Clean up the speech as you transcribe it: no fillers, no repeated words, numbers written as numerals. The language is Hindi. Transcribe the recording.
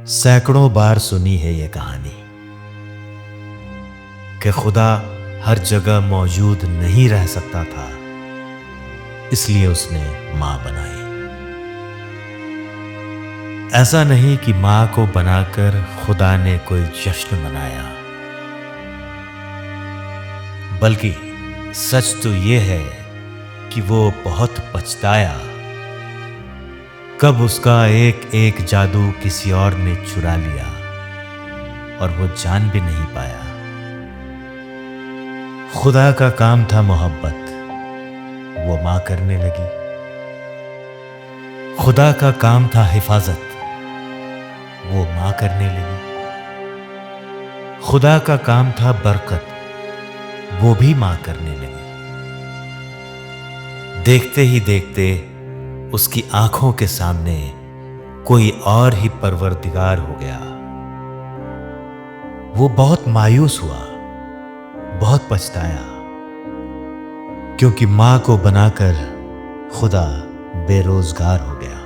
सैकड़ों बार सुनी है ये कहानी कि खुदा हर जगह मौजूद नहीं रह सकता था, इसलिए उसने मां बनाई। ऐसा नहीं कि मां को बनाकर खुदा ने कोई जश्न मनाया, बल्कि सच तो ये है कि वो बहुत पछताया कब उसका एक एक जादू किसी और ने चुरा लिया और वो जान भी नहीं पाया। खुदा का काम था मोहब्बत, वो मां करने लगी। खुदा का काम था हिफाजत, वो मां करने लगी। खुदा का काम था बरकत, वो भी मां करने लगी। देखते ही देखते उसकी आंखों के सामने कोई और ही परवरदिगार हो गया। वो बहुत मायूस हुआ, बहुत पछताया, क्योंकि मां को बनाकर खुदा बेरोजगार हो गया।